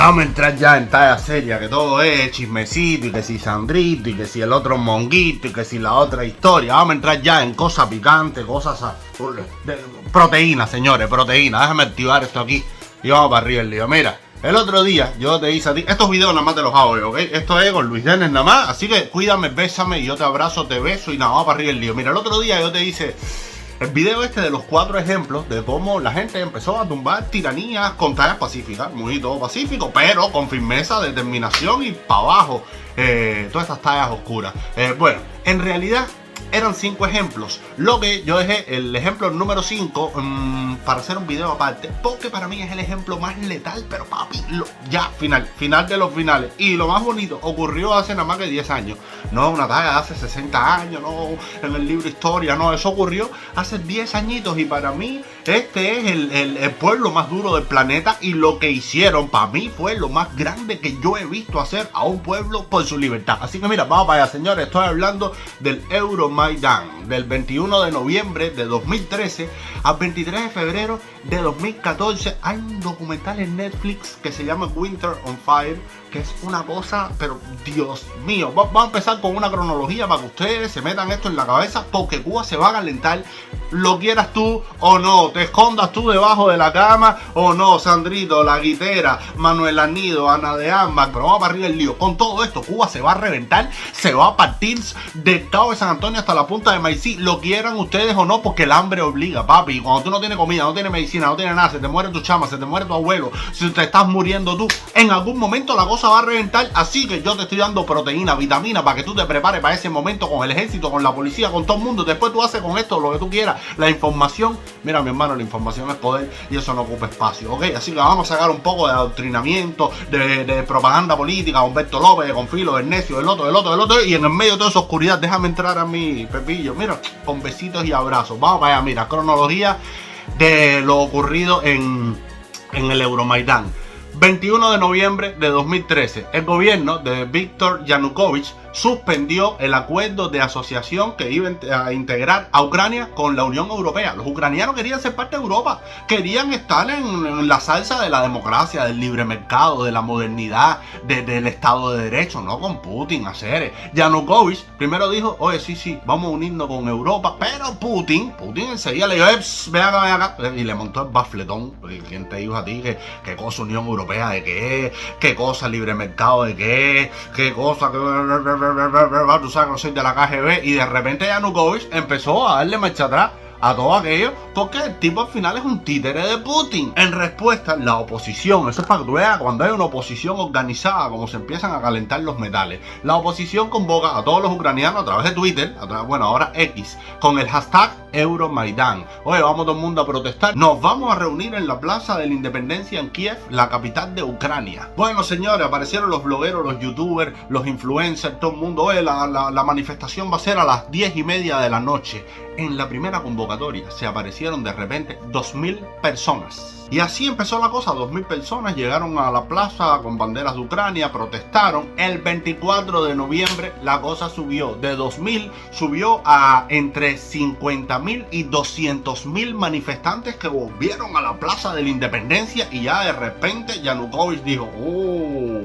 vamos a entrar ya en talla seria, que todo es chismecito, y que si Sandrito, y que si el otro Monguito, y que si la otra historia. Vamos a entrar ya en cosas picantes, cosas... proteína, señores, proteína. Déjame activar esto aquí y vamos para arriba el lío. Mira, el otro día yo te hice a ti... Estos videos nada más te los hago yo, ¿ok? Esto es con Luis Denis nada más, así que cuídame, bésame, y yo te abrazo, te beso y nada, vamos para arriba el lío. Mira, el otro día yo te hice... el video este de los 4 ejemplos de cómo la gente empezó a tumbar tiranías con tallas pacíficas, muy todo pacífico, pero con firmeza, determinación y para abajo, todas estas tallas oscuras. Bueno, en realidad eran 5 ejemplos, lo que yo dejé el ejemplo número 5 para hacer un video aparte, porque para mí es el ejemplo más letal, pero papi, ya, final de los finales. Y lo más bonito, ocurrió hace nada más que 10 años, no una talla de hace 60 años, no en el libro Historia, no, eso ocurrió hace 10 añitos, y para mí este es el pueblo más duro del planeta, y lo que hicieron para mí fue lo más grande que yo he visto hacer a un pueblo por su libertad. Así que mira, vamos para allá, señores. Estoy hablando del Euromaidan, del 21 de noviembre de 2013 al 23 de febrero de 2014. Hay un documental en Netflix que se llama Winter on Fire, que es una cosa, pero Dios mío. Vamos a empezar con una cronología para que ustedes se metan esto en la cabeza, porque Cuba se va a calentar, lo quieras tú o no, te escondas tú debajo de la cama o no, Sandrito, la guitera, Manuel Anido, Ana de Armas, pero vamos para arriba el lío. Con todo esto, Cuba se va a reventar, se va a partir del Cabo de San Antonio hasta la punta de Maicí, lo quieran ustedes o no, porque el hambre obliga, papi. Cuando tú no tienes comida, no tienes medicina, no tienes nada, se te muere tu chama, se te muere tu abuelo, si te estás muriendo tú, en algún momento la cosa va a reventar. Así que yo te estoy dando proteína, vitamina, para que tú te prepares para ese momento, con el ejército, con la policía, con todo el mundo. Después tú haces con esto lo que tú quieras. La información, mira mi hermano, la información es poder, y eso no ocupa espacio, ¿ok? Así que vamos a sacar un poco de adoctrinamiento, de propaganda política, Humberto López, de Confilo, del necio, del otro, y en el medio de toda esa oscuridad, déjame entrar a mi Pepillo, mira, con besitos y abrazos. Vamos para allá, mira, cronología de lo ocurrido en el Euromaidan. 21 de noviembre de 2013, el gobierno de Víctor Yanukovych suspendió el acuerdo de asociación que iba a integrar a Ucrania con la Unión Europea. Los ucranianos querían ser parte de Europa, querían estar en la salsa de la democracia, del libre mercado, de la modernidad, del Estado de Derecho, no con Putin, hacer. Yanukovych primero dijo, oye, sí, vamos a unirnos con Europa, pero Putin enseguida le dijo, ven acá, y le montó el bafletón. ¿Quién te dijo a ti qué cosa Unión Europea de qué cosa libre mercado de qué cosa tú sabes que no soy de la KGB? Y de repente Yanukovych empezó a darle marcha atrás a todo aquello, porque el tipo al final es un títere de Putin. En respuesta, la oposición, eso es para que tú veas cuando hay una oposición organizada, como se empiezan a calentar los metales. La oposición convoca a todos los ucranianos a través de Twitter, bueno, ahora X, con el hashtag Euromaidan. Oye, vamos todo el mundo a protestar, nos vamos a reunir en la Plaza de la Independencia en Kiev, la capital de Ucrania. Bueno, señores, aparecieron los blogueros, los youtubers, los influencers, todo el mundo. Oye, la manifestación va a ser a las 10:30 de la noche. En la primera convocatoria se aparecieron de repente 2.000 personas. Y así empezó la cosa, 2.000 personas llegaron a la plaza con banderas de Ucrania, protestaron. El 24 de noviembre la cosa subió, de 2.000 subió a entre 50.000 y 200.000 manifestantes que volvieron a la Plaza de la Independencia, y ya de repente Yanukovych dijo,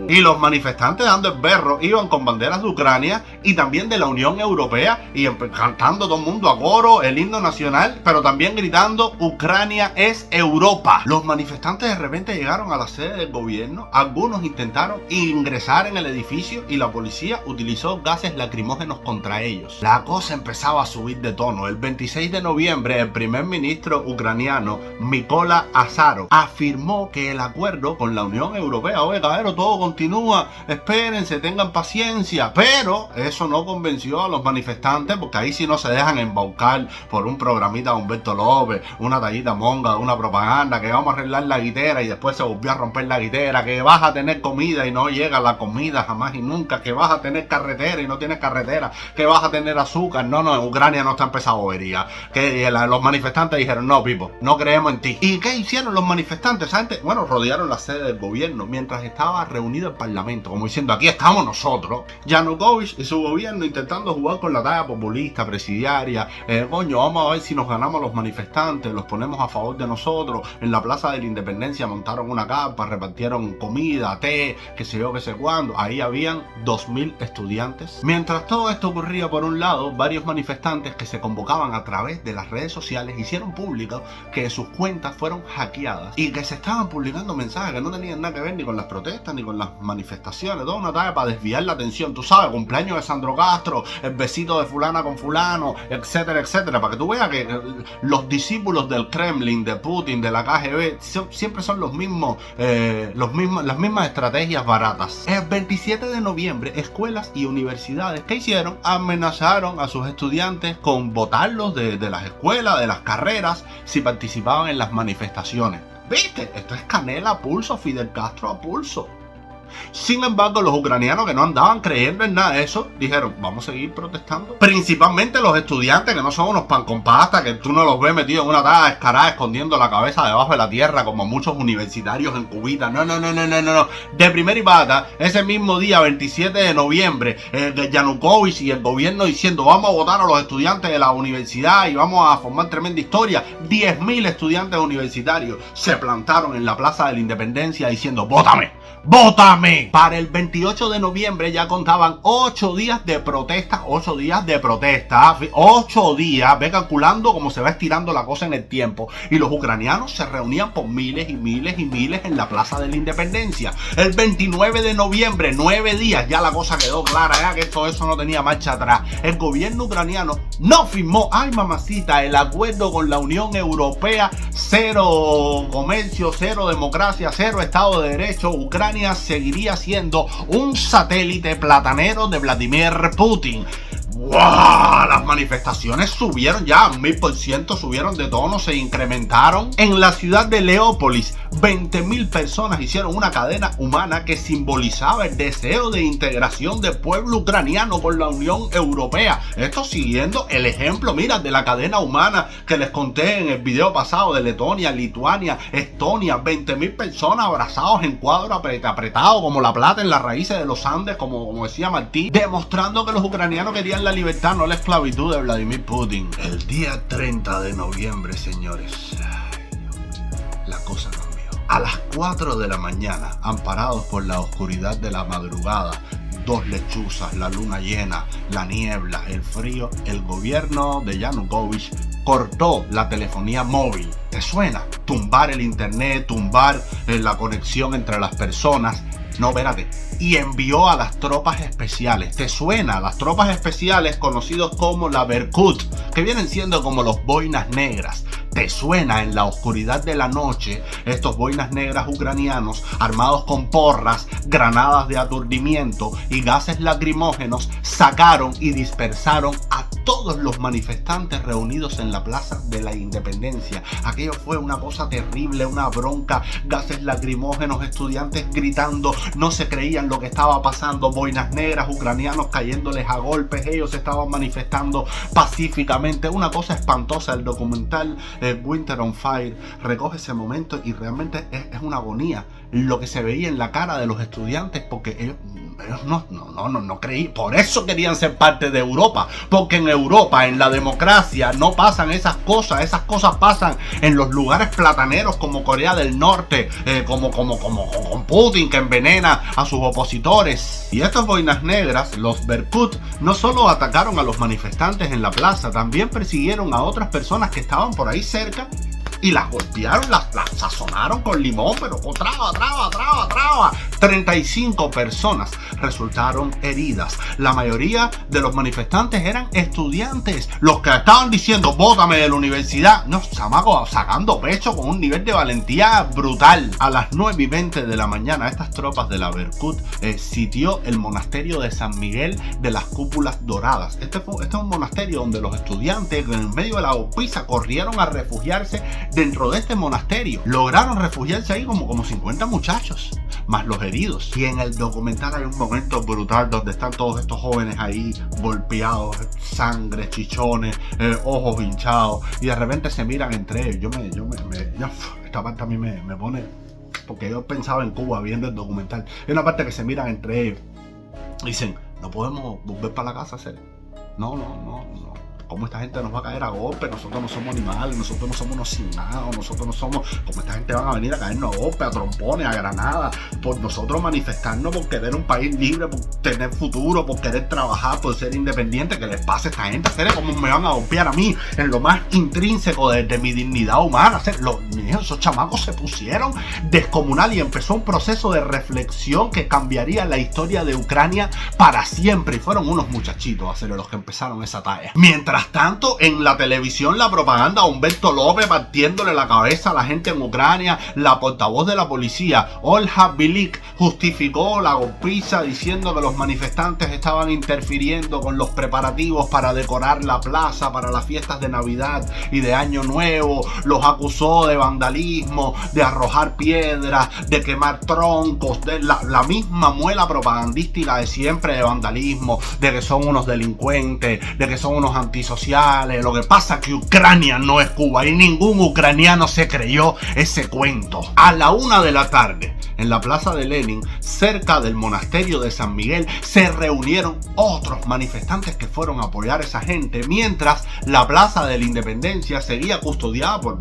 y los manifestantes dando el berro iban con banderas de Ucrania y también de la Unión Europea, y cantando todo el mundo a coro el himno nacional, pero también gritando Ucrania es Europa. Los manifestantes de repente llegaron a la sede del gobierno, algunos intentaron ingresar en el edificio y la policía utilizó gases lacrimógenos contra ellos. La cosa empezaba a subir de tono. El 26 de noviembre el primer ministro ucraniano Mykola Azarov afirmó que el acuerdo con la Unión Europea, oye cabrón, todo continúa, espérense, tengan paciencia, pero eso no convenció a los manifestantes, porque ahí sí no se dejan embaucar por un programita de Humberto López, una tallita monga de una propaganda, que vamos a arreglar la guitera y después se volvió a romper la guitera, que vas a tener comida y no llega la comida jamás y nunca, que vas a tener carretera y no tienes carretera, que vas a tener azúcar. No, en Ucrania no está en esa bobería. Que los manifestantes dijeron, no, Pipo, no creemos en ti. ¿Y qué hicieron los manifestantes? ¿Sabes? Bueno, rodearon la sede del gobierno mientras estaba reunido el parlamento, como diciendo, aquí estamos nosotros. Yanukovych y su gobierno intentando jugar con la talla populista, presidiaria, coño, vamos a ver si nos ganamos a los manifestantes, los ponemos a favor de nosotros en la plaza Plaza de la Independencia montaron una carpa, repartieron comida, té, qué sé yo, qué sé cuándo. Ahí habían 2000 estudiantes. Mientras todo esto ocurría, por un lado, varios manifestantes que se convocaban a través de las redes sociales hicieron público que sus cuentas fueron hackeadas y que se estaban publicando mensajes que no tenían nada que ver ni con las protestas ni con las manifestaciones. Toda una tarea para desviar la atención, tú sabes, cumpleaños de Sandro Castro, el besito de fulana con fulano, etcétera, etcétera, para que tú veas que los discípulos del Kremlin, de Putin, de la KGB, siempre son las mismas estrategias baratas. El 27 de noviembre, escuelas y universidades, ¿qué hicieron? Amenazaron a sus estudiantes con botarlos de las escuelas, de las carreras, si participaban en las manifestaciones. ¿Viste? Esto es canela a pulso, Fidel Castro a pulso. Sin embargo, los ucranianos que no andaban creyendo en nada de eso, dijeron, vamos a seguir protestando. Principalmente los estudiantes, que no son unos pan con pasta, que tú no los ves metidos en una taza descarada, escondiendo la cabeza debajo de la tierra, como muchos universitarios en Cubita. No. De primera y pata, ese mismo día, 27 de noviembre, Yanukovych y el gobierno diciendo, vamos a votar a los estudiantes de la universidad y vamos a formar tremenda historia. 10.000 estudiantes universitarios se plantaron en la Plaza de la Independencia diciendo, ¡vótame! ¡Vótame! Para el 28 de noviembre ya contaban 8 días de protesta. 8 días de protesta. 8 días. Ve calculando cómo se va estirando la cosa en el tiempo. Y los ucranianos se reunían por miles y miles y miles en la Plaza de la Independencia. El 29 de noviembre, 9 días, ya la cosa quedó clara, ya que todo eso no tenía marcha atrás. El gobierno ucraniano no firmó, ay mamacita, el acuerdo con la Unión Europea. Cero comercio, cero democracia, cero Estado de Derecho. Ucrania seguiría siendo un satélite platanero de Vladimir Putin. ¡Wow! Las manifestaciones subieron ya 1000%, subieron de tono, se incrementaron. En la ciudad de Leópolis, 20.000 personas hicieron una cadena humana que simbolizaba el deseo de integración del pueblo ucraniano con la Unión Europea. Esto siguiendo el ejemplo, mira, de la cadena humana que les conté en el video pasado de Letonia, Lituania, Estonia. 20.000 personas abrazados en cuadro apretado como la plata en las raíces de los Andes, como decía Martí, demostrando que los ucranianos querían la libertad, no la esclavitud de Vladimir Putin. El día 30 de noviembre, señores, la cosa cambió. A las 4 de la mañana, amparados por la oscuridad de la madrugada, dos lechuzas, la luna llena, la niebla, el frío, el gobierno de Yanukovych cortó la telefonía móvil. ¿Te suena? Tumbar el internet, tumbar la conexión entre las personas. No, espérate. Y envió a las tropas especiales. ¿Te suena? Las tropas especiales, conocidos como la Berkut, que vienen siendo como los boinas negras. ¿Te suena? En la oscuridad de la noche, estos boinas negras ucranianos, armados con porras, granadas de aturdimiento y gases lacrimógenos, sacaron y dispersaron a todos los manifestantes reunidos en la Plaza de la Independencia. Aquello fue una cosa terrible, una bronca, gases lacrimógenos, estudiantes gritando, no se creían lo que estaba pasando, boinas negras ucranianos cayéndoles a golpes, ellos estaban manifestando pacíficamente, una cosa espantosa. El documental Winter on Fire recoge ese momento y realmente es una agonía lo que se veía en la cara de los estudiantes, porque ellos no creían, por eso querían ser parte de Europa, porque en Europa, en la democracia, no pasan esas cosas pasan en los lugares plataneros como Corea del Norte, como con Putin, que envenena a sus opositores. Y estas boinas negras, los Berkut, no solo atacaron a los manifestantes en la plaza, también persiguieron a otras personas que estaban por ahí cerca y las golpearon, las sazonaron con limón, pero traba. 35 personas resultaron heridas. La mayoría de los manifestantes eran estudiantes, los que estaban diciendo, bótame de la universidad. No, chamacos, sacando pecho con un nivel de valentía brutal. A las 9:20 de la mañana, estas tropas de la Berkut sitió el monasterio de San Miguel de las Cúpulas Doradas. Este es un monasterio donde los estudiantes, en medio de la golpiza, corrieron a refugiarse dentro de este monasterio. Lograron refugiarse ahí como 50 muchachos, más los heridos. Y en el documental hay un momento brutal donde están todos estos jóvenes ahí golpeados, sangre, chichones, ojos hinchados, y de repente se miran entre ellos. Esta parte a mí me pone, porque yo pensaba en Cuba viendo el documental. Hay una parte que se miran entre ellos y dicen, no podemos volver para la casa, ¿sí? No. ¿cómo esta gente nos va a caer a golpe? Nosotros no somos animales, nosotros no somos unos sin nada, nosotros no somos, como esta gente van a venir a caernos a golpe, a trompones, a granadas, por nosotros manifestarnos, por querer un país libre, por tener futuro, por querer trabajar, por ser independiente, que les pase a esta gente, hacer como me van a golpear a mí, en lo más intrínseco de mi dignidad humana. Esos chamacos se pusieron descomunal y empezó un proceso de reflexión que cambiaría la historia de Ucrania para siempre, y fueron unos muchachitos a ser los que empezaron esa talla. Mientras tanto, en la televisión, la propaganda, Humberto López partiéndole la cabeza a la gente en Ucrania, la portavoz de la policía, Olha Bilik, justificó la golpiza diciendo que los manifestantes estaban interfiriendo con los preparativos para decorar la plaza para las fiestas de Navidad y de Año Nuevo, los acusó de vandalismo, de arrojar piedras, de quemar troncos, de la misma muela propagandística de siempre de vandalismo, de que son unos delincuentes, de que son unos antisociales. Lo que pasa es que Ucrania no es Cuba y ningún ucraniano se creyó ese cuento. A la 1 de la tarde, en la plaza de Lenin, cerca del monasterio de San Miguel, se reunieron otros manifestantes que fueron a apoyar a esa gente, mientras la plaza de la Independencia seguía custodiada por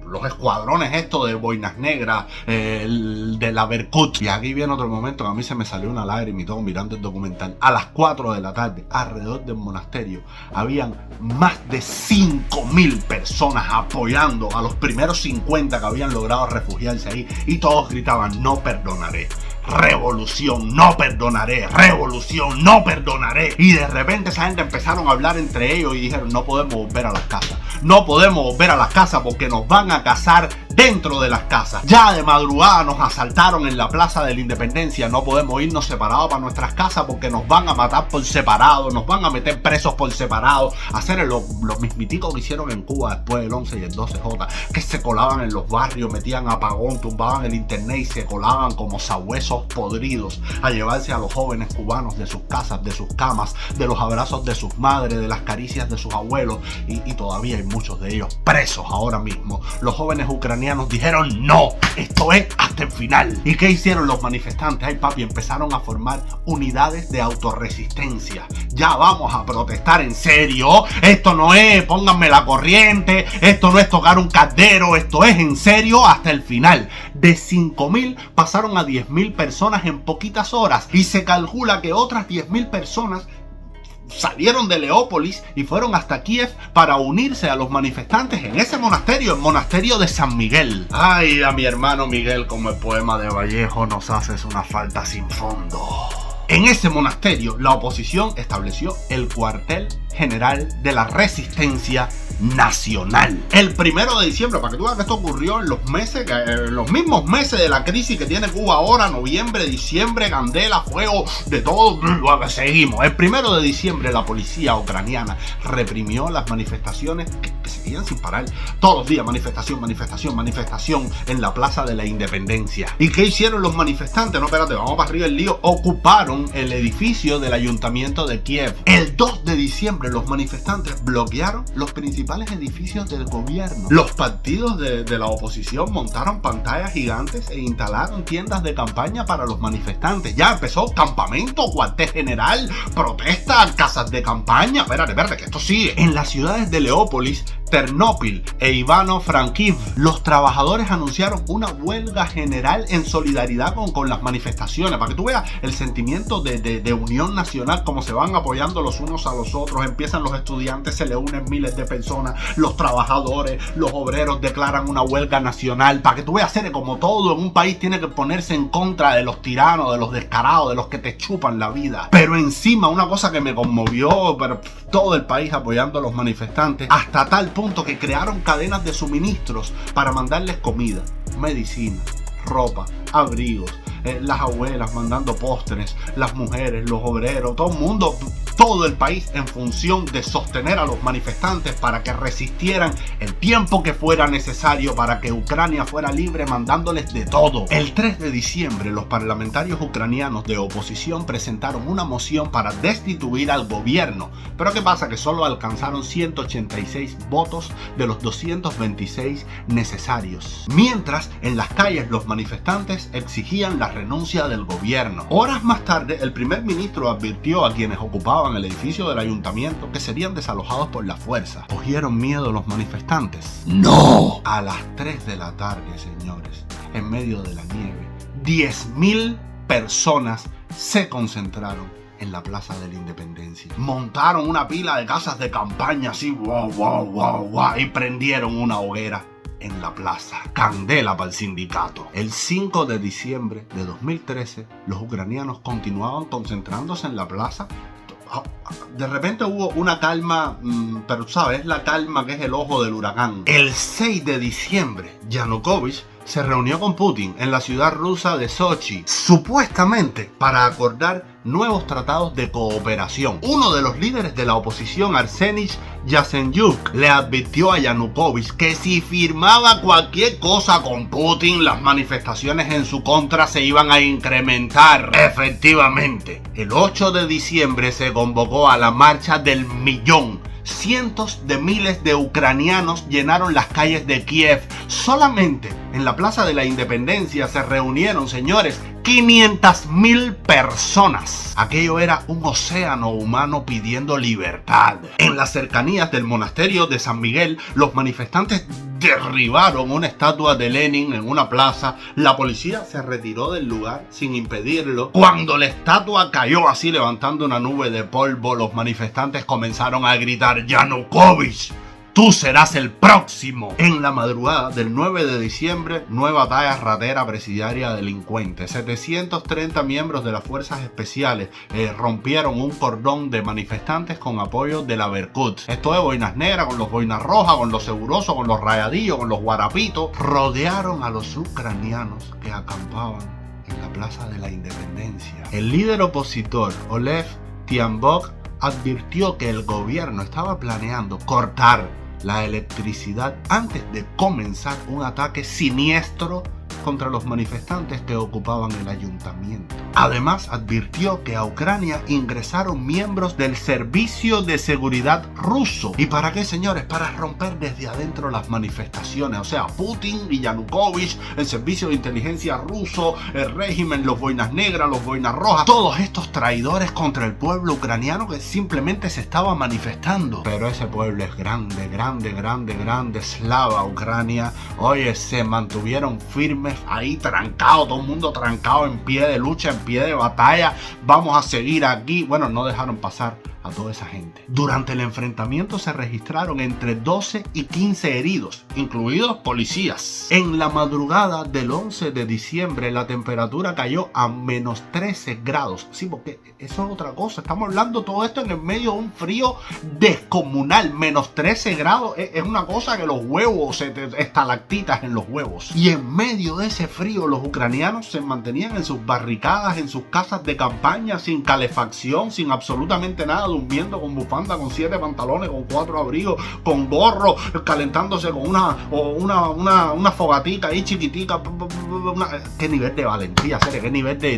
los escuadrones estos de boinas negras, de la Berkut. Y aquí viene otro momento que a mí se me salió una lágrima y todo mirando el documental. A las 4 de la tarde, alrededor del monasterio, habían más de 5.000 personas apoyando a los primeros 50 que habían logrado refugiarse ahí, y todos gritaban: no perdonaré. Revolución, no perdonaré. Revolución, no perdonaré. Y de repente esa gente empezaron a hablar entre ellos y dijeron: no podemos volver a las casas. No podemos volver a las casas porque nos van a cazar dentro de las casas. Ya de madrugada nos asaltaron en la plaza de la Independencia. No podemos irnos separados para nuestras casas porque nos van a matar por separado. Nos van a meter presos por separado. Hacer lo mismitico que hicieron en Cuba después del 11 y el 12J. Que se colaban en los barrios, metían apagón, tumbaban el internet y se colaban como sabuesos podridos a llevarse a los jóvenes cubanos de sus casas, de sus camas, de los abrazos de sus madres, de las caricias de sus abuelos, y todavía hay muchos de ellos presos ahora mismo. Los jóvenes ucranianos dijeron: no, esto es hasta el final. ¿Y qué hicieron los manifestantes? Ay, papi, empezaron a formar unidades de autorresistencia. Ya vamos a protestar en serio. Esto no es pónganme la corriente, esto no es tocar un caldero, esto es en serio hasta el final. De 5.000 pasaron a 10.000 personas en poquitas horas, y se calcula que otras 10.000 personas salieron de Leópolis y fueron hasta Kiev para unirse a los manifestantes en ese monasterio, el monasterio de San Miguel. Ay, a mi hermano Miguel, como el poema de Vallejo, nos haces una falta sin fondo. En ese monasterio, la oposición estableció el cuartel general de la resistencia nacional. El 1 de diciembre, para que tú veas que esto ocurrió en los mismos meses de la crisis que tiene Cuba ahora, noviembre, diciembre, candela, fuego, de todo, seguimos. El 1 de diciembre la policía ucraniana reprimió las manifestaciones que seguían sin parar. Todos los días manifestación en la plaza de la Independencia. ¿Y qué hicieron los manifestantes? No, espérate, vamos para arriba el lío. Ocuparon el edificio del ayuntamiento de Kiev. El 2 de diciembre los manifestantes bloquearon los principales edificios del gobierno. Los partidos de la oposición montaron pantallas gigantes e instalaron tiendas de campaña para los manifestantes. Ya empezó campamento, cuartel general, protesta, casas de campaña. Espérate, que esto sigue. En las ciudades de Leópolis, Ternópil e Ivano-Frankivsk, los trabajadores anunciaron una huelga general en solidaridad con las manifestaciones, para que tú veas el sentimiento de unión nacional, como se van apoyando los unos a los otros. Empiezan los estudiantes, se le unen miles de personas, los trabajadores, los obreros declaran una huelga nacional, para que tú veas como todo en un país tiene que ponerse en contra de los tiranos, de los descarados, de los que te chupan la vida. Pero encima, una cosa que me conmovió, pero todo el país apoyando a los manifestantes, hasta tal punto que crearon cadenas de suministros para mandarles comida, medicina, ropa, abrigos, las abuelas mandando postres, las mujeres, los obreros, todo el mundo, todo el país en función de sostener a los manifestantes para que resistieran el tiempo que fuera necesario para que Ucrania fuera libre, mandándoles de todo. El 3 de diciembre los parlamentarios ucranianos de oposición presentaron una moción para destituir al gobierno, pero ¿qué pasa? Que solo alcanzaron 186 votos de los 226 necesarios. Mientras, en las calles los manifestantes exigían la renuncia del gobierno. Horas más tarde, el primer ministro advirtió a quienes ocupaban ocupaban el edificio del ayuntamiento que serían desalojados por la fuerza. ¿Cogieron miedo los manifestantes? ¡No! A las 3 de la tarde, señores, en medio de la nieve, 10.000 personas se concentraron en la Plaza de la Independencia. Montaron una pila de casas de campaña así, y prendieron una hoguera en la plaza. Candela para el sindicato. El 5 de diciembre de 2013, los ucranianos continuaban concentrándose en la plaza. De repente hubo una calma, pero sabes, la calma que es el ojo del huracán. El 6 de diciembre, Yanukovych se reunió con Putin en la ciudad rusa de Sochi, supuestamente para acordar nuevos tratados de cooperación. Uno de los líderes de la oposición, Arseniy Yatsenyuk, le advirtió a Yanukovych que si firmaba cualquier cosa con Putin, las manifestaciones en su contra se iban a incrementar. Efectivamente, el 8 de diciembre se convocó a la marcha del millón. Cientos de miles de ucranianos llenaron las calles de Kiev. Solamente en la Plaza de la Independencia se reunieron, señores, 500.000 personas. Aquello era un océano humano pidiendo libertad. En las cercanías del monasterio de San Miguel, los manifestantes derribaron una estatua de Lenin en una plaza. La policía se retiró del lugar sin impedirlo. Cuando la estatua cayó así levantando una nube de polvo, los manifestantes comenzaron a gritar: ¡Yanukovych! ¡Tú serás el próximo! En la madrugada del 9 de diciembre, nueva talla ratera presidiaria delincuente. 730 miembros de las fuerzas especiales rompieron un cordón de manifestantes con apoyo de la Berkut. Esto es boinas negras, con los boinas rojas, con los segurosos, con los rayadillos, con los guarapitos. Rodearon a los ucranianos que acampaban en la Plaza de la Independencia. El líder opositor, Olev Tiambok, advirtió que el gobierno estaba planeando cortar la electricidad antes de comenzar un ataque siniestro contra los manifestantes que ocupaban el ayuntamiento. Además, advirtió que a Ucrania ingresaron miembros del servicio de seguridad ruso. ¿Y para qué, señores? Para romper desde adentro las manifestaciones. O sea, Putin y Yanukovych, el servicio de inteligencia ruso, el régimen, los boinas negras, los boinas rojas, todos estos traidores contra el pueblo ucraniano que simplemente se estaba manifestando. Pero ese pueblo es grande, grande, grande, grande. Slava Ucrania. Oye, se mantuvieron firmes ahí, trancado, todo el mundo trancado, en pie de lucha, en pie de batalla. Vamos a seguir aquí. Bueno, no dejaron pasar a toda esa gente. Durante el enfrentamiento se registraron entre 12 y 15 heridos, incluidos policías. En la madrugada del 11 de diciembre la temperatura cayó a menos 13 grados. Sí, porque eso es otra cosa. Estamos hablando todo esto en el medio de un frío descomunal. Menos 13 grados es una cosa que los huevos, estalactitas en los huevos. Y en medio de ese frío los ucranianos se mantenían en sus barricadas, en sus casas de campaña, sin calefacción, sin absolutamente nada, durmiendo con bufanda, con 7 pantalones, con 4 abrigos, con gorro, calentándose con una fogatica ahí chiquitica. Qué nivel de valentía, serio, qué nivel de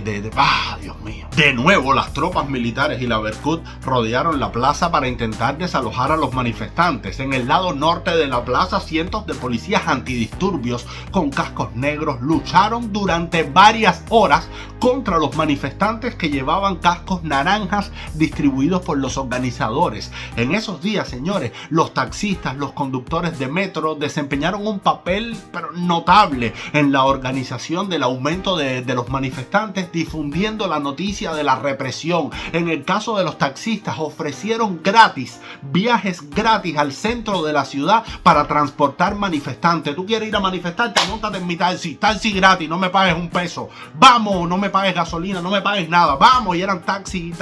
Dios mío. De nuevo, las tropas militares y la Berkut rodearon la plaza para intentar desalojar a los manifestantes. En el lado norte de la plaza, cientos de policías antidisturbios con cascos negros lucharon durante varias horas contra los manifestantes que llevaban cascos naranjas distribuidos por los organizadores. En esos días, señores, los taxistas, los conductores de metro desempeñaron un papel pero notable en la organización del aumento de los manifestantes, difundiendo la noticia de la represión. En el caso de los taxistas, ofrecieron viajes gratis al centro de la ciudad para transportar manifestantes. ¿Tú quieres ir a manifestarte? Móntate en mi taxi gratis, no me pagues un peso. Vamos, no me pagues gasolina, no me pagues nada. Vamos, y eran taxi,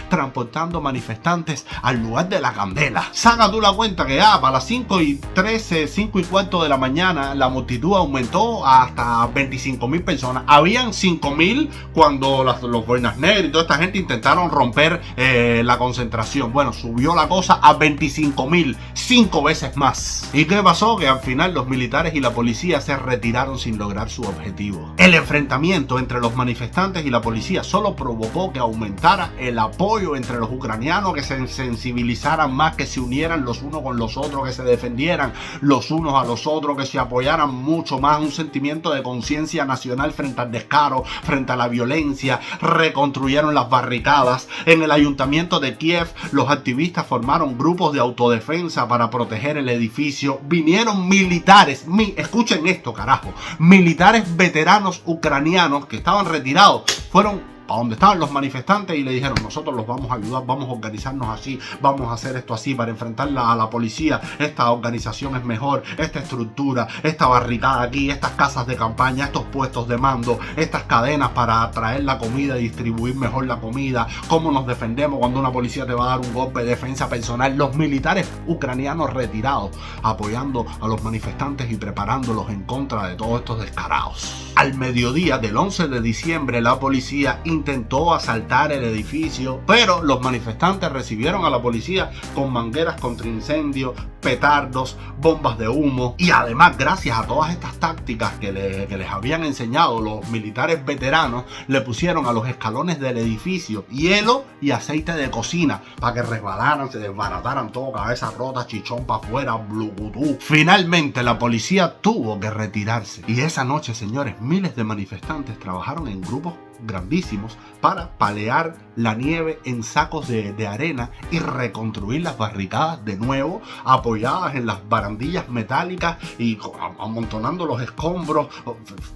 transportando manifestantes al lugar de la candela. Saca tú la cuenta que para las 5:13, 5:15 de la mañana, la multitud aumentó hasta 25.000 personas. Habían 5.000 cuando los boinas negras y toda esta gente intentaron romper la concentración. Bueno, subió la cosa a 25.000, 5 veces más. ¿Y qué pasó? Que al final los militares y la policía se retiraron sin lograr su objetivo. El enfrentamiento entre los manifestantes y la policía solo provocó que aumentara el apoyo entre los ucranianos, que se sensibilizaran más, que se unieran los unos con los otros, que se defendieran los unos a los otros, que se apoyaran mucho más, un sentimiento de conciencia nacional frente al descaro, frente a la violencia. Reconstruyeron las barricadas. En el ayuntamiento de Kiev, los activistas formaron grupos de autodefensa para proteger el edificio. Vinieron militares, escuchen esto, carajo, militares veteranos ucranianos que estaban retirados, fueron a donde estaban los manifestantes y le dijeron: nosotros los vamos a ayudar, vamos a organizarnos así, vamos a hacer esto así para enfrentarla a la policía. Esta organización es mejor, esta estructura, esta barricada aquí, estas casas de campaña, estos puestos de mando, estas cadenas para traer la comida y distribuir mejor la comida. ¿Cómo nos defendemos cuando una policía te va a dar un golpe de defensa personal? Los militares ucranianos retirados apoyando a los manifestantes y preparándolos en contra de todos estos descarados. Al mediodía del 11 de diciembre, la policía intentó asaltar el edificio, pero los manifestantes recibieron a la policía con mangueras contra incendio, petardos, bombas de humo, y además, gracias a todas estas tácticas que les habían enseñado los militares veteranos, le pusieron a los escalones del edificio hielo y aceite de cocina para que resbalaran, se desbarataran todo, cabeza rota, chichón para afuera, blucutú. Finalmente la policía tuvo que retirarse, y esa noche, señores, miles de manifestantes trabajaron en grupos grandísimos para palear la nieve en sacos de arena y reconstruir las barricadas de nuevo, apoyadas en las barandillas metálicas y amontonando los escombros.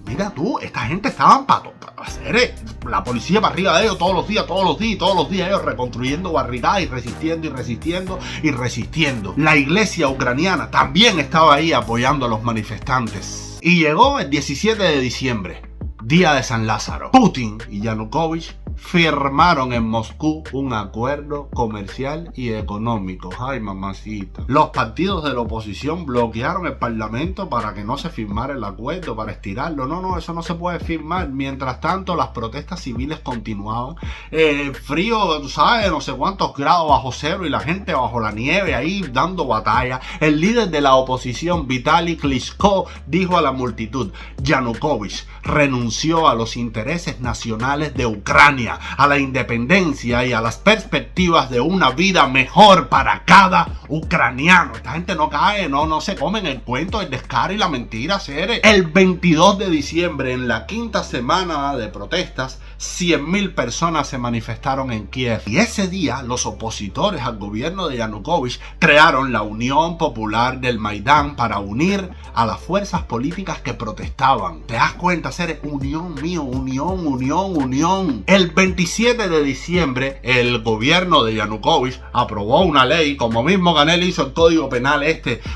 Mira tú, esta gente estaban para hacer la policía para arriba de ellos todos los días ellos reconstruyendo barricadas y resistiendo. La iglesia ucraniana también estaba ahí apoyando a los manifestantes. Y llegó el 17 de diciembre, día de San Lázaro. Putin y Yanukovych firmaron en Moscú un acuerdo comercial y económico. Ay, mamacita. Los partidos de la oposición bloquearon el parlamento para que no se firmara el acuerdo, para estirarlo. No, eso no se puede firmar. Mientras tanto, las protestas civiles continuaban. Frío, tú sabes, no sé cuántos grados bajo cero y la gente bajo la nieve ahí dando batalla. El líder de la oposición, Vitaly Klitschko, dijo a la multitud: Yanukovych renunció a los intereses nacionales de Ucrania, a la independencia y a las perspectivas de una vida mejor para cada ucraniano. Esta gente no cae, no se comen el cuento, el descaro y la mentira, seres. El 22 de diciembre, en la quinta semana de protestas, 100.000 personas se manifestaron en Kiev. Y ese día, los opositores al gobierno de Yanukovych crearon la Unión Popular del Maidán para unir a las fuerzas políticas que protestaban. ¿Te das cuenta, seres? Unión. El 27 de diciembre, el gobierno de Yanukovych aprobó una ley, como mismo Canel hizo el código penal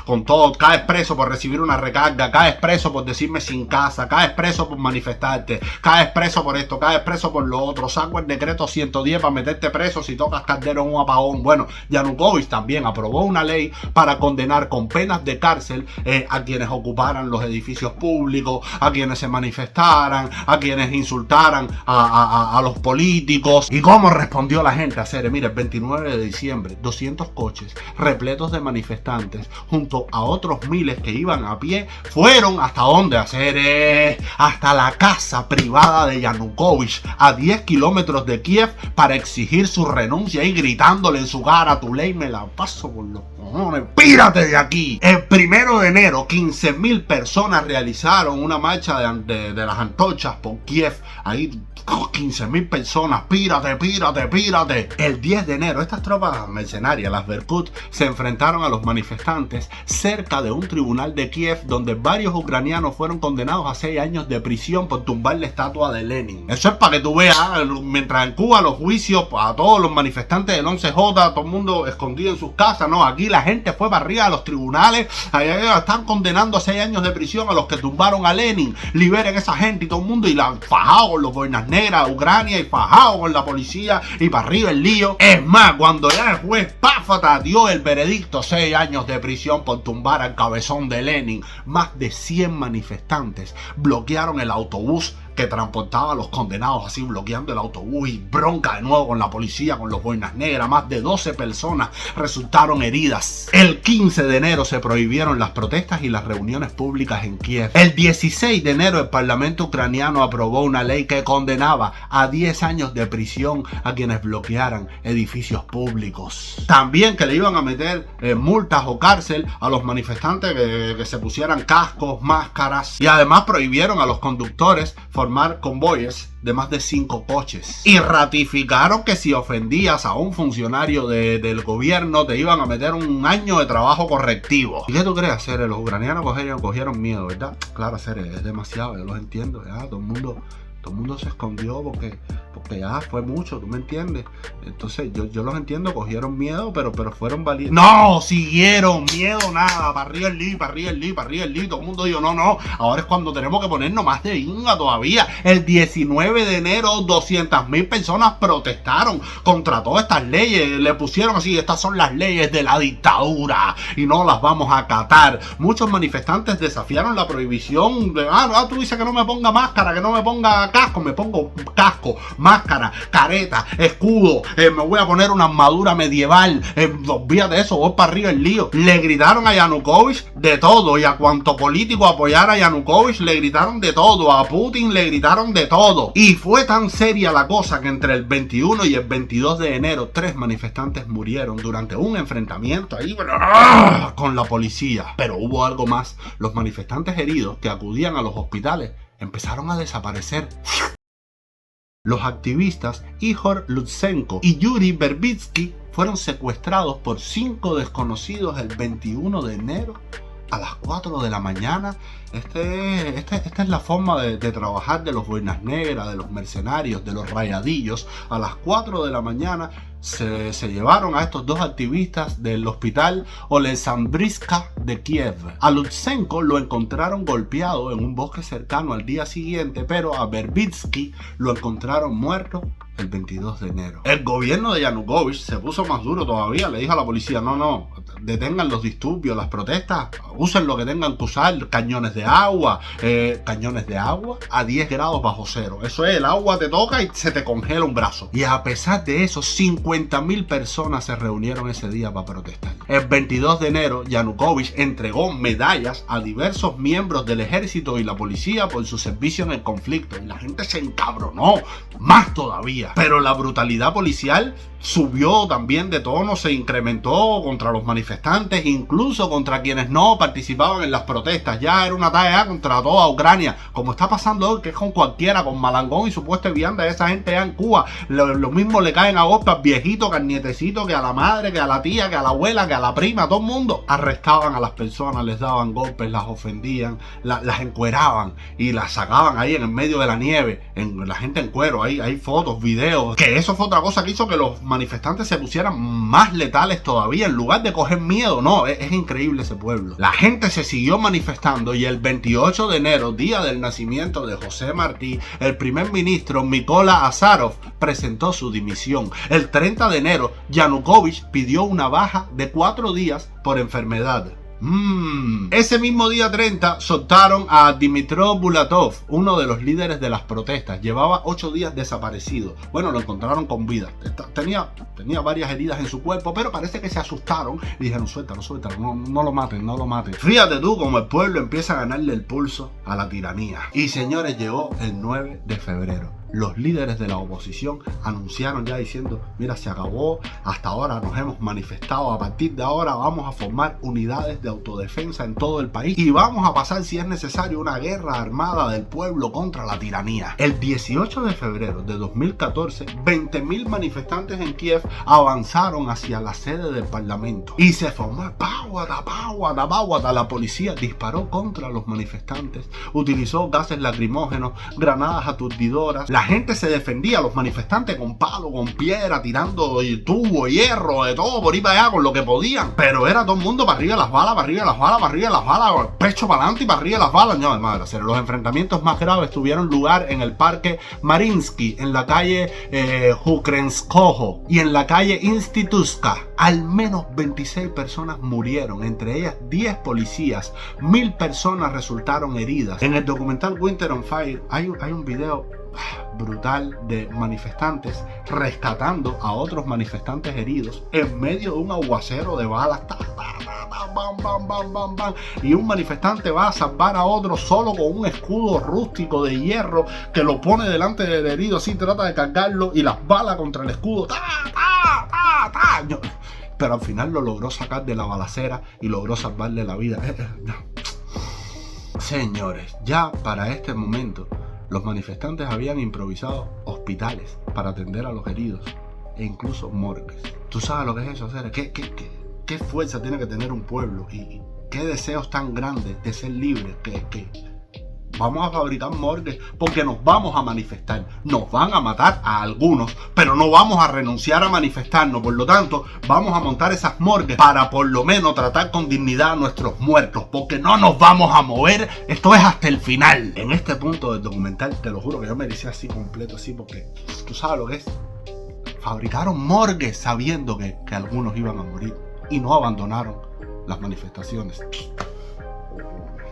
con todo: caes preso por recibir una recarga, caes preso por decirme sin casa, caes preso por manifestarte, caes preso por esto, caes preso por lo otro, saco el decreto 110 para meterte preso si tocas caldero en un apagón. Bueno, Yanukovych también aprobó una ley para condenar con penas de cárcel a quienes ocuparan los edificios públicos, a quienes se manifestaran, a quienes insultaran a los políticos. ¿Y cómo respondió la gente? Mire, el 29 de diciembre, 200 coches repletos de manifestantes, junto a otros miles que iban a pie, fueron hasta donde hasta la casa privada de Yanukovych, a 10 kilómetros de Kiev, para exigir su renuncia y gritándole en su cara: tu ley me la paso por los cojones, pírate de aquí. El 1 de enero, 15.000 personas realizaron una marcha de las antorchas por Kiev. Ahí 15.000 personas, pírate. El 10 de enero, estas tropas mercenarias, las Berkut, se enfrentaron a los manifestantes cerca de un tribunal de Kiev, donde varios ucranianos fueron condenados a 6 años de prisión por tumbar la estatua de Lenin. Eso es para que tú veas, mientras en Cuba los juicios a todos los manifestantes del 11J, todo el mundo escondido en sus casas, no, aquí la gente fue para arriba a los tribunales, allá están condenando a 6 años de prisión a los que tumbaron a Lenin. Liberen a esa gente y todo el mundo, y la han fajado con los boinas negras a Ucrania y fajado con la policía y para arriba el lío. Es más, cuando ya el juez Páfata dio el veredicto, 6 años de prisión por tumbar al cabezón de Lenin, más de 100 manifestantes bloquearon el autobús que transportaba a los condenados así bloqueando el autobús y bronca de nuevo con la policía, con los boinas negras. Más de 12 personas resultaron heridas. El 15 de enero se prohibieron las protestas y las reuniones públicas en Kiev. El 16 de enero el Parlamento ucraniano aprobó una ley que condenaba a 10 años de prisión a quienes bloquearan edificios públicos. También que le iban a meter multas o cárcel a los manifestantes que se pusieran cascos, máscaras, y además prohibieron a los conductores formar convoyes de más de 5 coches. Y ratificaron que si ofendías a un funcionario del gobierno te iban a meter un año de trabajo correctivo. ¿Y qué tú crees, Cere? Los ucranianos cogieron miedo, ¿verdad? Claro, Cere, es demasiado, yo los entiendo, ya, todo el mundo se escondió porque ya fue mucho, ¿tú me entiendes? Entonces yo los entiendo, cogieron miedo, pero fueron valientes. ¡No! Siguieron, miedo nada, para arriba el Lee, todo el mundo dijo, no, ahora es cuando tenemos que ponernos más de inga todavía. El 19 de enero 200.000 personas protestaron contra todas estas leyes, le pusieron así, estas son las leyes de la dictadura y no las vamos a acatar. Muchos manifestantes desafiaron la prohibición de, tú dices que no me ponga máscara, que no me ponga casco, me pongo casco, máscara, careta, escudo, me voy a poner una armadura medieval, olvídate de eso, voy para arriba el lío. Le gritaron a Yanukovych de todo, y a cuanto político apoyara a Yanukovych le gritaron de todo, a Putin le gritaron de todo. Y fue tan seria la cosa que entre el 21 y el 22 de enero 3 manifestantes murieron durante un enfrentamiento ahí con la policía. Pero hubo algo más, los manifestantes heridos que acudían a los hospitales empezaron a desaparecer. Los activistas Ihor Lutsenko y Yuri Verbitsky fueron secuestrados por 5 desconocidos el 21 de enero a las 4 de la mañana. Esta es la forma de trabajar de los boinas negras, de los mercenarios, de los rayadillos. A las 4 de la mañana se llevaron a estos 2 activistas del hospital Oleksandrivka de Kiev. A Lutsenko lo encontraron golpeado en un bosque cercano al día siguiente, pero a Verbitsky lo encontraron muerto el 22 de enero. El gobierno de Yanukovych se puso más duro todavía, le dijo a la policía, no, detengan los disturbios, las protestas, usen lo que tengan que usar, cañones de agua a 10 grados bajo cero. Eso es, el agua te toca y se te congela un brazo. Y a pesar de eso, 50.000 personas se reunieron ese día para protestar. El 22 de enero, Yanukovych entregó medallas a diversos miembros del ejército y la policía por su servicio en el conflicto. Y la gente se encabronó, más todavía. Pero la brutalidad policial subió también de tono, se incrementó contra los manifestantes, incluso contra quienes no participaban en las protestas. Ya era una talla contra toda Ucrania, como está pasando hoy, que es con cualquiera, con Malangón y su puesta vianda de esa gente ya en Cuba. Lo mismo le caen a golpe al viejito, que al nietecito, que a la madre, que a la tía, que a la abuela, que a la prima, a todo el mundo. Arrestaban a las personas, les daban golpes, las ofendían, las encueraban y las sacaban ahí en el medio de la nieve, la gente en cuero. Hay fotos, videos, que eso fue otra cosa que hizo que los manifestantes se pusieran más letales todavía, en lugar de coger miedo. No, es increíble ese pueblo. La gente se siguió manifestando y el 28 de enero, día del nacimiento de José Martí, el primer ministro Mykola Azarov presentó su dimisión. El 30 de enero, Yanukovych pidió una baja de 4 días por enfermedad. Ese mismo día 30 soltaron a Dmitro Bulatov, uno de los líderes de las protestas. Llevaba 8 días desaparecido. Bueno, lo encontraron con vida. Tenía varias heridas en su cuerpo, pero parece que se asustaron y dijeron, suéltalo, no lo maten. Fíjate tú cómo el pueblo empieza a ganarle el pulso a la tiranía. Y señores, llegó el 9 de febrero. Los líderes de la oposición anunciaron ya diciendo, mira, se acabó, hasta ahora nos hemos manifestado, a partir de ahora vamos a formar unidades de autodefensa en todo el país y vamos a pasar, si es necesario, una guerra armada del pueblo contra la tiranía. El 18 de febrero de 2014, 20.000 manifestantes en Kiev avanzaron hacia la sede del parlamento y se formó páguata. La policía disparó contra los manifestantes, utilizó gases lacrimógenos, granadas aturdidoras. La gente se defendía, los manifestantes con palo, con piedra, tirando tubo, hierro, de todo por ir para allá con lo que podían. Pero era todo el mundo para arriba de las balas, para arriba de las balas, para arriba de las balas, pecho para adelante y para arriba de las balas. No, madre, los enfrentamientos más graves tuvieron lugar en el parque Mariinsky, en la calle Kukrenskoho y en la calle Institutska. Al menos 26 personas murieron, entre ellas 10 policías. 1000 personas resultaron heridas. En el documental Winter on Fire hay un video brutal de manifestantes rescatando a otros manifestantes heridos en medio de un aguacero de balas. Bam, bam, bam, bam, bam. Y un manifestante va a salvar a otro solo con un escudo rústico de hierro que lo pone delante del herido, así trata de cargarlo y las balas contra el escudo. Pero al final lo logró sacar de la balacera y logró salvarle la vida. Señores, ya para este momento los manifestantes habían improvisado hospitales para atender a los heridos e incluso morgues. ¿Tú sabes lo que es eso, Cere? ¿Qué fuerza tiene que tener un pueblo y qué deseos tan grandes de ser libres que vamos a fabricar morgues porque nos vamos a manifestar? Nos van a matar a algunos, pero no vamos a renunciar a manifestarnos. Por lo tanto, vamos a montar esas morgues para por lo menos tratar con dignidad a nuestros muertos, porque no nos vamos a mover. Esto es hasta el final. En este punto del documental, te lo juro que yo me decía así completo, así, porque tú sabes lo que es. Fabricaron morgues sabiendo que algunos iban a morir y no abandonaron las manifestaciones.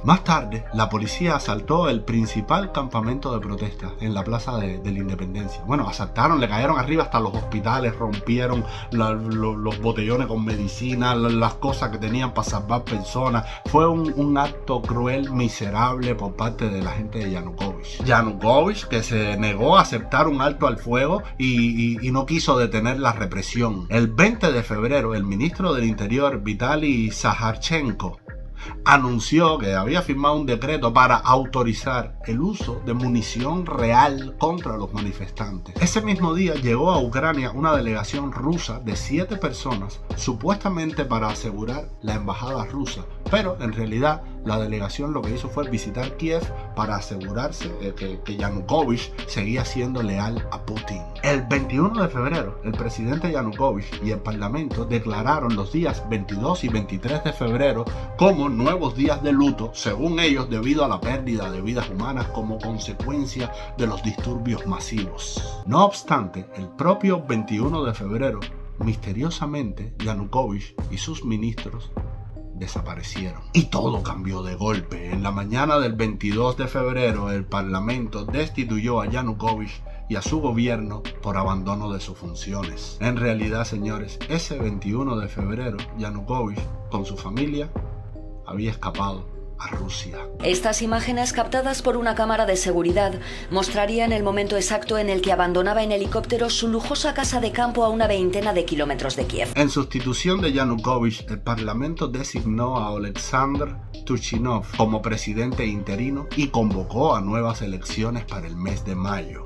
Más tarde, la policía asaltó el principal campamento de protesta en la plaza de la Independencia. Bueno, asaltaron, le cayeron arriba hasta los hospitales, rompieron los botellones con medicina, las cosas que tenían para salvar personas. Fue un acto cruel, miserable por parte de la gente de Yanukovych. Yanukovych, que se negó a aceptar un alto al fuego y no quiso detener la represión. El 20 de febrero, el ministro del Interior, Vitaly Zakharchenko, anunció que había firmado un decreto para autorizar el uso de munición real contra los manifestantes. Ese mismo día llegó a Ucrania una delegación rusa de 7 personas, supuestamente para asegurar la embajada rusa, pero en realidad la delegación lo que hizo fue visitar Kiev para asegurarse de que Yanukovych seguía siendo leal a Putin. El 21 de febrero, el presidente Yanukovych y el parlamento declararon los días 22 y 23 de febrero como nuevos días de luto, según ellos, debido a la pérdida de vidas humanas como consecuencia de los disturbios masivos. No obstante, el propio 21 de febrero, misteriosamente, Yanukovych y sus ministros desaparecieron. Y todo cambió de golpe. En la mañana del 22 de febrero, el parlamento destituyó a Yanukovych y a su gobierno por abandono de sus funciones. En realidad, señores, ese 21 de febrero, Yanukovych, con su familia, había escapado a Rusia. Estas imágenes, captadas por una cámara de seguridad, mostrarían el momento exacto en el que abandonaba en helicóptero su lujosa casa de campo a una veintena de kilómetros de Kiev. En sustitución de Yanukovych, el parlamento designó a Oleksandr Turchinov como presidente interino y convocó a nuevas elecciones para el mes de mayo.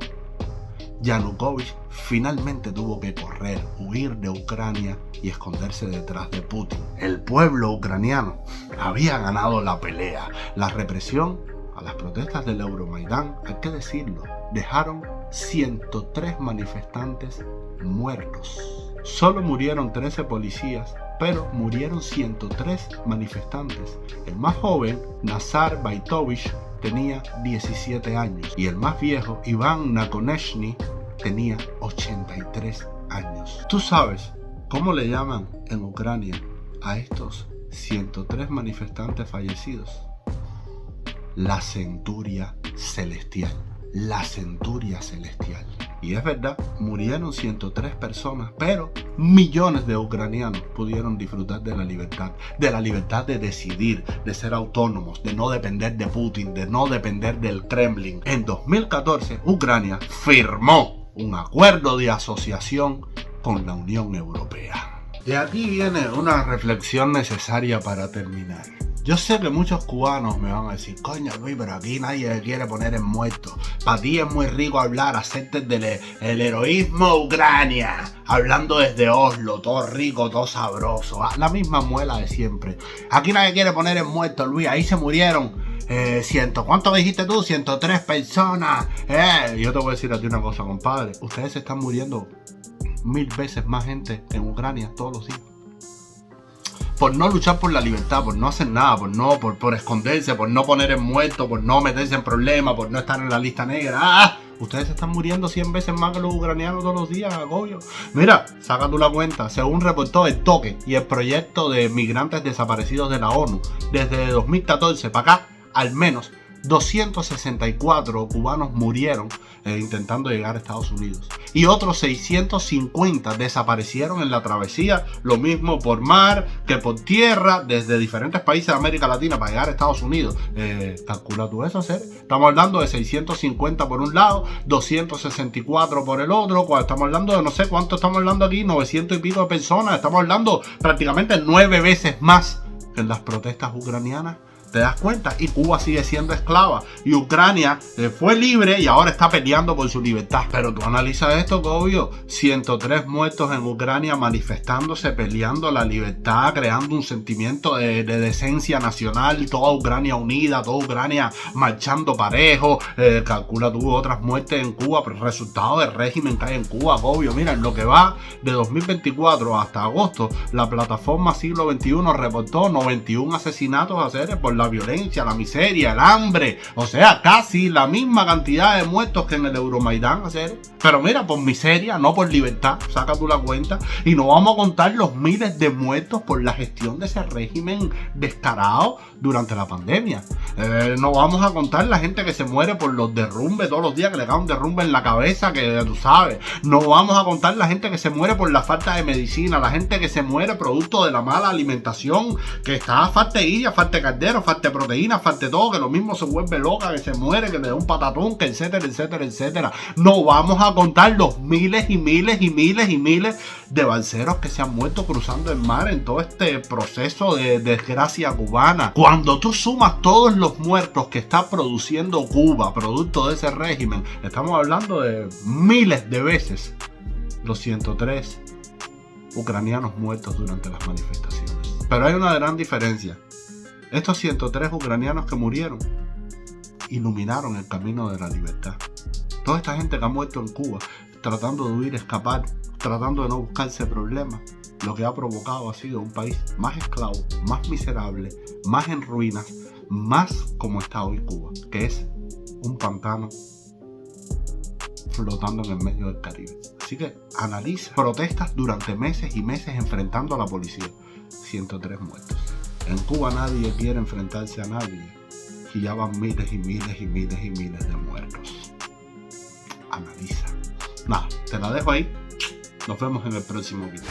Yanukovych finalmente tuvo que correr, huir de Ucrania y esconderse detrás de Putin. El pueblo ucraniano había ganado la pelea. La represión a las protestas del Euromaidán, hay que decirlo, dejaron 103 manifestantes muertos. Solo murieron 13 policías, pero murieron 103 manifestantes. El más joven, Nazar Baitovich, tenía 17 años y el más viejo, Iván Nakonechny, tenía 83 años. ¿Tú sabes cómo le llaman en Ucrania a estos 103 manifestantes fallecidos? La centuria celestial. La centuria celestial. Y es verdad, murieron 103 personas, pero millones de ucranianos pudieron disfrutar de la libertad de decidir, de ser autónomos, de no depender de Putin, de no depender del Kremlin. En 2014, Ucrania firmó un acuerdo de asociación con la Unión Europea. De aquí viene una reflexión necesaria para terminar. Yo sé que muchos cubanos me van a decir, coño Luis, pero aquí nadie le quiere poner en muerto. Para ti es muy rico hablar, hacerte del heroísmo Ucrania, hablando desde Oslo, todo rico, todo sabroso, la misma muela de siempre. Aquí nadie quiere poner en muerto, Luis, ahí se murieron ¿Cuánto dijiste tú? 103 personas. Yo te voy a decir a ti una cosa, compadre. Ustedes se están muriendo 1000 veces más gente en Ucrania todos los días. Por no luchar por la libertad, por no hacer nada, por esconderse, por no poner en muerto, por no meterse en problemas, por no estar en la lista negra. Ustedes se están muriendo 100 veces más que los ucranianos todos los días, Agobio. Mira, saca tú la cuenta. Según reportó el Toque y el proyecto de migrantes desaparecidos de la ONU, desde 2014 para acá, al menos 264 cubanos murieron intentando llegar a Estados Unidos. Y otros 650 desaparecieron en la travesía, lo mismo por mar que por tierra, desde diferentes países de América Latina para llegar a Estados Unidos. Calcula tú eso, ¿ser? Estamos hablando de 650 por un lado, 264 por el otro. Cuando estamos hablando de no sé cuánto estamos hablando aquí, 900 y pico de personas. Estamos hablando prácticamente 9 veces más que en las protestas ucranianas. ¿Te das cuenta? Y Cuba sigue siendo esclava. Y Ucrania fue libre y ahora está peleando por su libertad. Pero tú analizas esto, obvio. 103 muertos en Ucrania manifestándose, peleando la libertad, creando un sentimiento de decencia nacional. Toda Ucrania unida, toda Ucrania marchando parejo. Calcula tú otras muertes en Cuba, pero el resultado del régimen que hay en Cuba, obvio. Mira, en lo que va de 2024 hasta agosto, la plataforma Siglo XXI reportó 91 asesinatos a seres por la violencia, la miseria, el hambre. O sea, casi la misma cantidad de muertos que en el Euromaidán, pero mira, por miseria, no por libertad. Saca tú la cuenta. Y no vamos a contar los miles de muertos por la gestión de ese régimen descarado durante la pandemia. No vamos a contar la gente que se muere por los derrumbes todos los días, que le cae un derrumbe en la cabeza, que tú sabes. No vamos a contar la gente que se muere por la falta de medicina, la gente que se muere producto de la mala alimentación, que está falta de guilla, falta de caldero, falta de proteína, falta de todo, que lo mismo se vuelve loca, que se muere, que le da un patatón, que etcétera, etcétera, etcétera. No vamos a contar los miles y miles y miles y miles de balseros que se han muerto cruzando el mar en todo este proceso de desgracia cubana. Cuando tú sumas todos los muertos que está produciendo Cuba, producto de ese régimen, estamos hablando de miles de veces los 103 ucranianos muertos durante las manifestaciones. Pero hay una gran diferencia. Estos 103 ucranianos que murieron iluminaron el camino de la libertad. Toda esta gente que ha muerto en Cuba, tratando de huir, escapar, tratando de no buscarse problemas, lo que ha provocado ha sido un país más esclavo, más miserable, más en ruinas, más como está hoy Cuba, que es un pantano flotando en el medio del Caribe. Así que analiza. Protestas durante meses y meses enfrentando a la policía. 103 muertos. En Cuba nadie quiere enfrentarse a nadie. Y ya van miles y miles y miles y miles de muertos. Analiza. Nada, te la dejo ahí. Nos vemos en el próximo video.